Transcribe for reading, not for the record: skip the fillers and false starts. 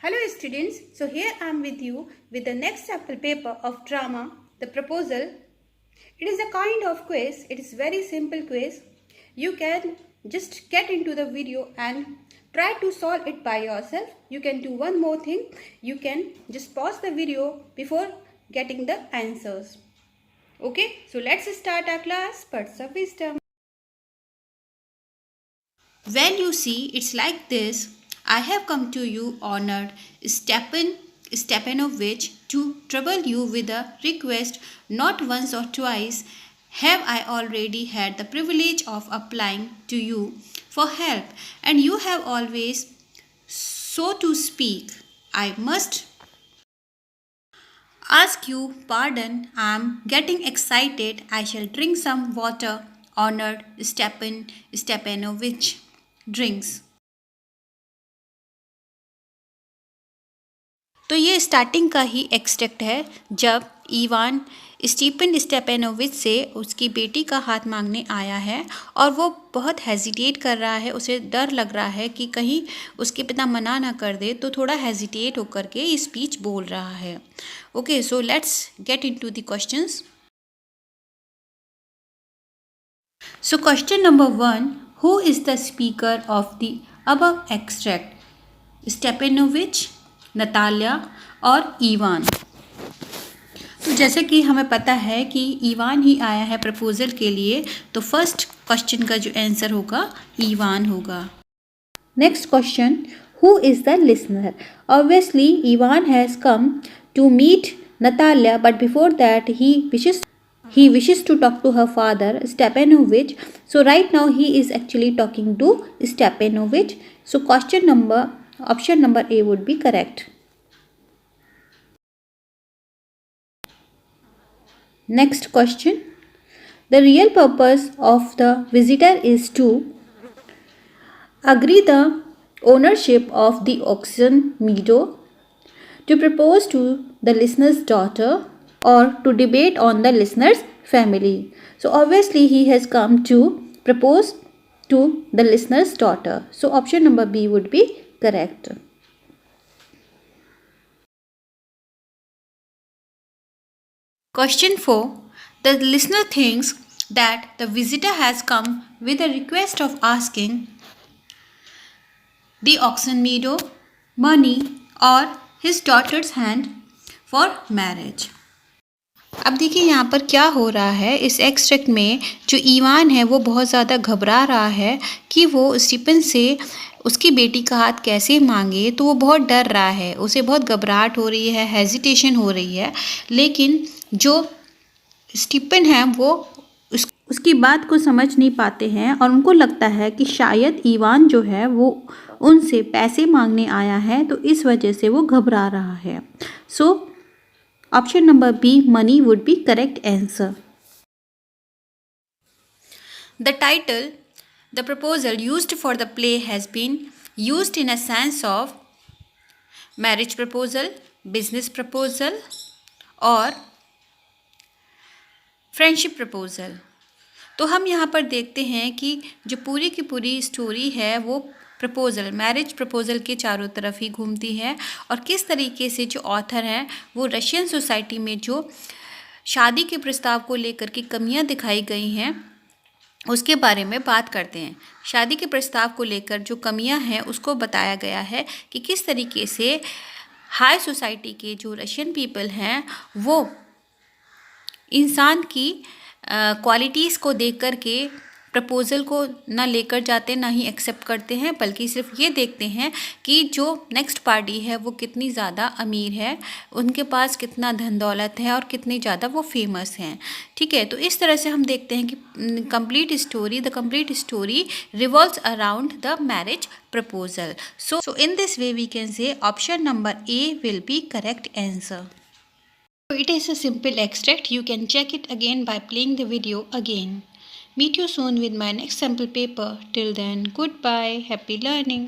Hello students, so here I am with you with the next sample paper of drama, The Proposal. It is a kind of quiz, it is very simple quiz. You can just get into the video and try to solve it by yourself. You can do one more thing, you can just pause the video before getting the answers. Okay, so let's start our class, Birds of Wisdom. When you see it's like this, I have come to you, honored Stepanovich, to trouble you with a request. Not once or twice have I already had the privilege of applying to you for help, and you have always, so to speak, I must ask you pardon. I am getting excited. I shall drink some water. Honored Stepanovich drinks. तो ये starting का ही extract है जब Ivan Stephen स्टेपेनोविच से उसकी बेटी का हाथ मांगने आया है और वो बहुत हेजिटेट कर रहा है, उसे डर लग रहा है कि कहीं उसके पिता मना ना कर दे, तो थोड़ा हेजिटेट होकर के ये स्पीच बोल रहा है. Okay, so let's get into the questions. So question number 1, who is the speaker of the above extract? Stepanovich, Natalya और ईवान. तो जैसे कि हमें पता है कि ईवान ही आया है प्रपोजल के लिए, तो फर्स्ट क्वेश्चन का जो आंसर होगा ईवान होगा. Next question, who is the listener? Obviously Ivan has come to meet Natalya, but before that he wishes to talk to her father Stepanovich. So right now he is actually talking to Stepanovich. So option number A would be correct. Next question, the real purpose of the visitor is to agree the ownership of the auction meadow, to propose to the listener's daughter, or to debate on the listener's family. So obviously he has come to propose to the listener's daughter. So option number B would be correct. Question 4. The listener thinks that the visitor has come with a request of asking the auction meadow, money, or his daughter's hand for marriage. अब देखिए यहाँ पर क्या हो रहा है. इस extract में जो ईवान है वो बहुत ज़्यादा घबरा रहा है कि वो स्टीफन से उसकी बेटी का हाथ कैसे मांगे, तो वो बहुत डर रहा है, उसे बहुत घबराहट हो रही है, हेजिटेशन हो रही है. लेकिन जो स्टीफन है वो उसकी बात को समझ नहीं पाते हैं और उनको लगता है कि शायद ईवान जो है वो उनसे पैसे मांगने आया है, तो इस वजह से वो घबरा रहा है. सो option number B, money, would be correct answer. The title, the proposal used for the play has been used in a sense of marriage proposal, business proposal, or friendship proposal. तो हम यहाँ पर देखते हैं कि जो पूरी की पूरी स्टोरी है वो प्रपोज़ल, मैरिज प्रपोज़ल के चारों तरफ ही घूमती है और किस तरीके से जो ऑथर हैं वो रशियन सोसाइटी में जो शादी के प्रस्ताव को लेकर के कमियां दिखाई गई हैं उसके बारे में बात करते हैं. शादी के प्रस्ताव को लेकर जो कमियां हैं उसको बताया गया है कि किस तरीके से हाई सोसाइटी के जो रशियन पीपल हैं वो इंसान की क्वालिटीज़ को देख कर के प्रपोज़ल को ना लेकर जाते, ना ही एक्सेप्ट करते हैं, बल्कि सिर्फ ये देखते हैं कि जो नेक्स्ट पार्टी है वो कितनी ज़्यादा अमीर है, उनके पास कितना धन दौलत है और कितनी ज़्यादा वो फेमस हैं. ठीक है, तो इस तरह से हम देखते हैं कि the complete story revolves around the marriage proposal. So in this way we can say option number A will be correct answer. It is a simple extract. You can check it again by playing the video again. Meet you soon with my next sample paper. Till then, goodbye. Happy learning.